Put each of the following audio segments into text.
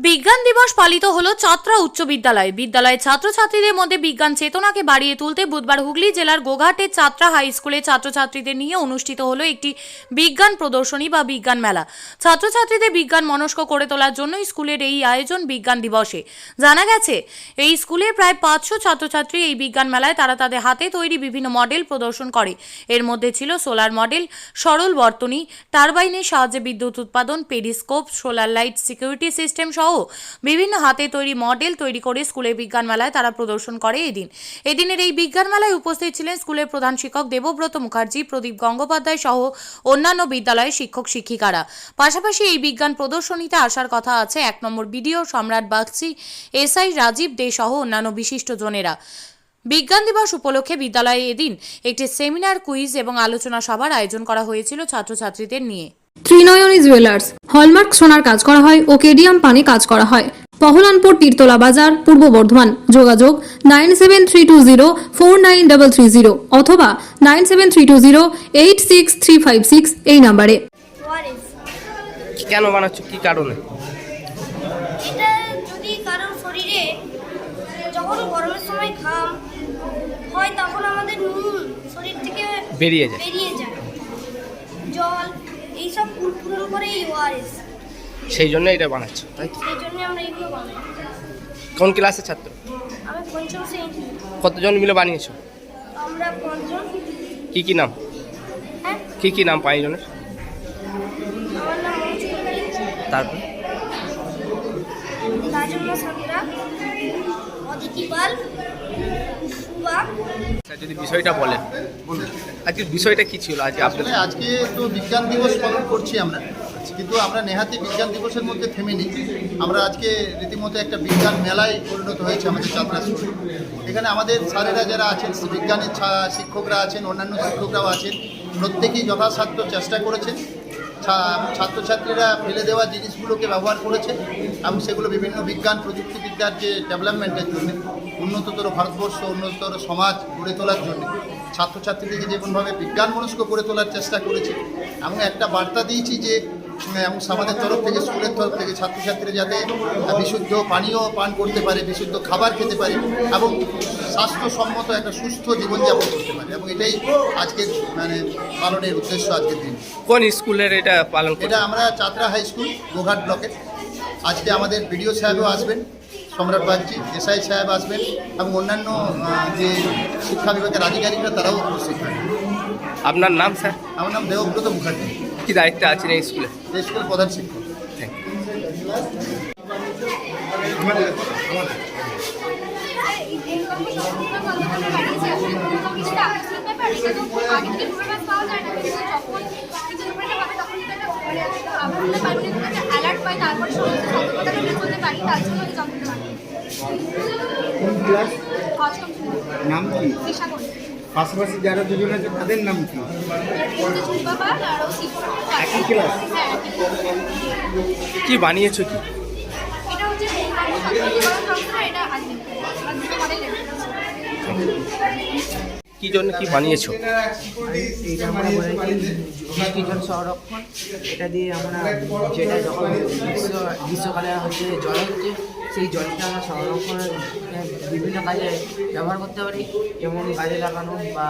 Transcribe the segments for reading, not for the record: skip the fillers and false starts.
বিজ্ঞান দিবস পালিত হলো চাতরা উচ্চ বিদ্যালয়ে। বিদ্যালয়ের ছাত্রছাত্রীদের মধ্যে বিজ্ঞান চেতনাকে বাড়িয়ে তুলতে বুধবার হুগলি জেলার গোঘাটের চাতরা হাই স্কুলে ছাত্রছাত্রীদের নিয়ে অনুষ্ঠিত হলো একটি বিজ্ঞান প্রদর্শনী বা বিজ্ঞান মেলা। ছাত্রছাত্রীদের বিজ্ঞান মনস্ক করে তোলার জন্য স্কুলের এই আয়োজন বিজ্ঞান দিবসে। জানা গেছে, এই স্কুলের প্রায় 500 ছাত্রছাত্রী এই বিজ্ঞান মেলায় তারা তাদের হাতে তৈরি বিভিন্ন মডেল প্রদর্শন করে। এর মধ্যে ছিল সোলার মডেল, সরল বর্তনী, টারবাইনের সাহায্যে বিদ্যুৎ উৎপাদন, periscope, solar light, security system সহ বিভিন্ন হাতে তৈরি মডেল তৈরি করে স্কুলের বিজ্ঞান মেলায় তারা প্রদর্শন করে। এদিনের এই বিজ্ঞান মেলায় উপস্থিত ছিলেন স্কুলের প্রধান শিক্ষক দেবব্রত মুখার্জি, প্রদীপ গঙ্গোপাধ্যায় সহ অন্যান্য বিদ্যালয়ের শিক্ষক শিক্ষিকারা। পাশাপাশি এই বিজ্ঞান প্রদর্শনীতে আসার কথা আছে 1 নম্বর বিডিও সম্রাট বাগচি, এসআই রাজীব দে সহ অন্যান্য বিশিষ্টজনেরা। বিজ্ঞান দিবস উপলক্ষে বিদ্যালয়ে এদিন একটি সেমিনার, কুইজ এবং আলোচনা সভার আয়োজন করা হয়েছিল ছাত্রছাত্রীদের নিয়ে। ত্রিনয়নী জুয়েলার্স হলমার্ক সোনার কাজ করা হয় ও কেডিয়াম পানি কাজ করা হয়। পহলানপুর তীরতলা বাজার, পূর্ব বর্ধমান। যোগাযোগ 9732049330 অথবা 9732086356 এই নম্বরে। কেন বানাচ্ছ, কি কারণে? এটা যদি কারোর শরীরে যখন গরমের সময় ঘাম হয় তখন আমাদের নুন শরীর থেকে বেরিয়ে যায়, জল এইসব পূরণ করে এই ওআরএস। সেই জন্য এটা বানাচ্ছ, তাই তো? সেই জন্য আমরা এগুলো বানাই। কোন ক্লাসের ছাত্র? আমি পঞ্চম শ্রেণী। কতজন মিলে বানিয়েছো? আমরা 5 জন। কি নাম? হ্যাঁ, কি নাম 5 জনের? আমার নাম মঞ্জুরি, তারপর তাজুল্লাহ সাকিরা, অদিতি পাল, সুবাক। যদি বিষয়টা বলেন, আজকের বিষয়টা কি ছিল? আজকে তো বিজ্ঞান দিবস পালন করছি আমরা, কিন্তু আমরা নেহাতি বিজ্ঞান দিবসের মধ্যে থেমে নিই। আমরা আজকে রীতিমতো একটা বিজ্ঞান মেলায় পরিণত হয়েছে আমাদের ছাত্রা স্কুল। এখানে আমাদের স্যারেরা যারা আছেন, বিজ্ঞানের শিক্ষকরা আছেন, অন্যান্য শিক্ষকরাও আছেন, প্রত্যেকেই যথাসাধ্য চেষ্টা করেছেন। ছাত্রছাত্রীরা ফেলে দেওয়া জিনিসগুলোকে ব্যবহার করেছে এবং সেগুলো বিভিন্ন বিজ্ঞান প্রযুক্তিবিদ্যার যে ডেভেলপমেন্টের জন্য, উন্নততর ভারতবর্ষ, উন্নততর সমাজ গড়ে তোলার জন্য ছাত্রছাত্রীদেরকে যেমনভাবে বিজ্ঞান মনস্ক করে তোলার চেষ্টা করেছে এবং একটা বার্তা দিয়েছি যে এবং আমাদের তরফ থেকে, স্কুলের তরফ থেকে ছাত্রছাত্রীরা যাতে বিশুদ্ধ পানীয় পান করতে পারে, বিশুদ্ধ খাবার খেতে পারে এবং স্বাস্থ্যসম্মত একটা সুস্থ জীবনযাপন করতে পারে, এবং এটাই আজকের পালনের উদ্দেশ্য। আজকের দিন কোন স্কুলের এটা পালন? এটা আমরা চাতরা হাই স্কুল, গোঘাট ব্লকের। আজকে আমাদের বিডিও সাহেবও আসবেন, সম্রাট বাগচি, এসআই সাহেব আসবেন এবং অন্যান্য যে শিক্ষা বিভাগের আধিকারিকরা তারাও উপস্থিত হবেন। আপনার নাম স্যার? আমার নাম দেবব্রত মুখার্জি। কি দায়িত্বে আছেন এই স্কুলে? এই স্কুলের প্রধান শিক্ষক। নাম কি? পাশাপাশি যারা দুজন আছে তাদের নাম কি? একই ক্লাস? কি বানিয়েছো? কি কি জন্য কি বানিয়েছো? এইটা আমরা বলেছি জল সংরক্ষণ। এটা দিয়ে আমরা যেটা যখন গ্রীষ্মকালে হচ্ছে জল হচ্ছে, সেই জলটা আমরা সংরক্ষণের বিভিন্ন কাজে ব্যবহার করতে পারি, যেমন গাড়ি লাগানো বা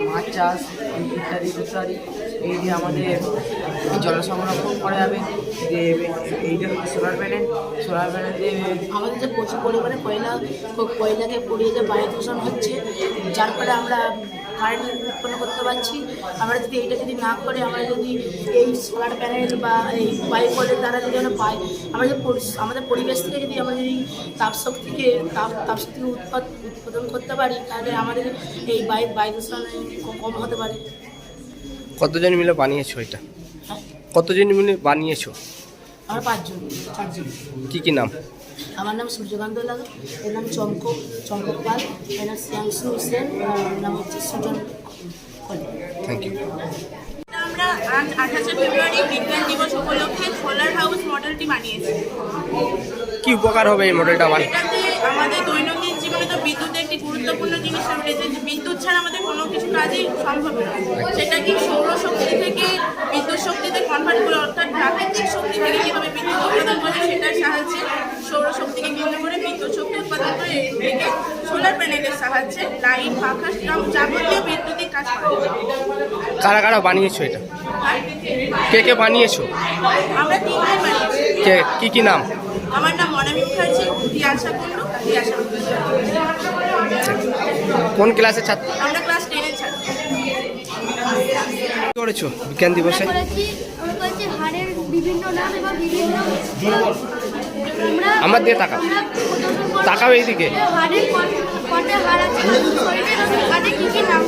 মাছ চাষ ইত্যাদি ইত্যাদি। এই দিয়ে আমাদের জল সংরক্ষণ করা যাবে। যে এইটা হচ্ছে সোলার প্যানেল। সোলার প্যানেল দিয়ে আমাদের যে প্রচুর পরিমাণে কয়লাকে পুড়িয়ে যে বায়ু দূষণ হচ্ছে, যার ফলে আমরা কারেন্ট উৎপন্ন করতে পারছি। আমরা যদি এইটা যদি না করে, আমরা যদি এই সোলার প্যানেল বা এই বায়ু কলের দ্বারা যদি আমরা পাই, আমরা যদি আমাদের পরিবেশ থেকে যদি আমরা যদি তাপশক্তিকে উৎপাদন করতে পারি, তাহলে আমাদের এই বায়ু দূষণ কম হতে পারে। কতজন মিলে বানিয়েছো এটা? কতজন মিলে বানিয়েছো? আমরা 5 জন। কি নাম? আমার নাম সূর্যকান্ত লাগা, এর নাম চম্পক পাল, এর নাম শ্যামসু হোসেন, নাম হচ্ছে সুজন। Thank you. আমরা আজ 28 ফেব্রুয়ারি বিজ্ঞান দিবস উপলক্ষে সোলার হাউস মডেলটি বানিয়েছি। কি উপকার হবে এই মডেলটা বানিয়ে? এটাতে আমাদের দৈনন্দিন জীবনে তো বিদ্যুতের একটি গুরুত্বপূর্ণ জিনিস রয়েছে। বিদ্যুৎ ছাড়া আমাদের কোনো কিছু কাজই সম্ভব নয়। সেটা কি সৌরশক্তি থেকে বিদ্যুৎ শক্তিতে কনভার্ট করে, অর্থাৎ প্রাকৃতিক শক্তি থেকে কীভাবে বিদ্যুৎ উৎপাদন করে সাহায্যে সৌরশক্তিকে কেন্দ্র করে বিদ্যুৎ শক্তি উৎপাদন করে থেকে সোলার প্যানেলের সাহায্যে লাইট পাখা যাবতীয় বৈদ্যুতিক কাজ করা যায়। কারা কারা বানিয়েছো এটা? কে কে বানিয়েছো? আমরা তিনজন বানিয়েছি। কে কি নাম? আমার নাম মনামি মুখার্জি, তিয়াশা কুন্ডু, তিয়াশা মুখার্জি। কোন ক্লাসের ছাত্র? আমরা ক্লাস 10-এর ছাত্র। কি করেছো বিজ্ঞান দিবসে? আমরা করেছি হাড়ের বিভিন্ন নাম এবং বিভিন্ন আমার দিকে তাকাও, তাকাও এইদিকে। হাড়ের কটা হাড় আছে শরীরের হাড়ে কি কি নাম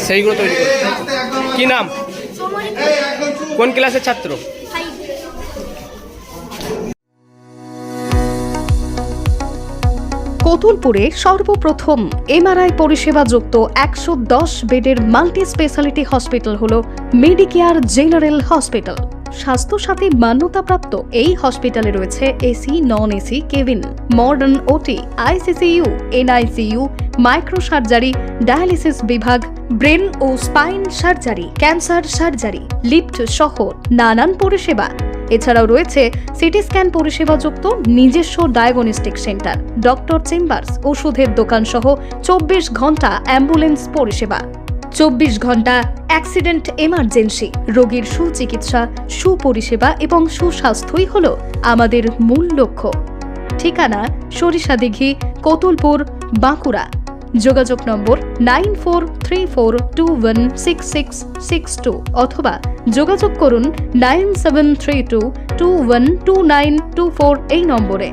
সেইগুলো তৈরি করো। কি নাম? কোন ক্লাসের ছাত্র? কতুলপুরে সর্বপ্রথম এমআরআই পরিষেবা যুক্ত 110 বেডের মাল্টি স্পেশালিটি হসপিটাল হল মেডিকেয়ার জেনারেল হসপিটাল। স্বাস্থ্যসাথী মান্যতাপ্রাপ্ত এই হসপিটালে রয়েছে AC, non AC cabin, modern OT, ICCU, NICU, micro surgery, dialysis বিভাগ, ব্রেন ও spine surgery, cancer surgery, lift সহ নানান পরিষেবা। এছাড়াও রয়েছে সিটি স্ক্যান পরিষেবা যুক্ত নিজস্ব ডায়াগনস্টিক সেন্টার, ডক্টর চেম্বার্স, ওষুধের দোকান সহ 24 ঘন্টা অ্যাম্বুলেন্স পরিষেবা। 24 ঘন্টা অ্যাক্সিডেন্ট এমার্জেন্সি, রোগীর সুচিকিৎসা, সুপরিষেবা এবং সুস্বাস্থ্যই হল আমাদের মূল লক্ষ্য। ঠিকানা সরিষাদিঘি, কতুলপুর, বাঁকুড়া। যোগাযোগ নম্বর 9434216662 অথবা যোগাযোগ করুন 9732212924 এই নম্বরে।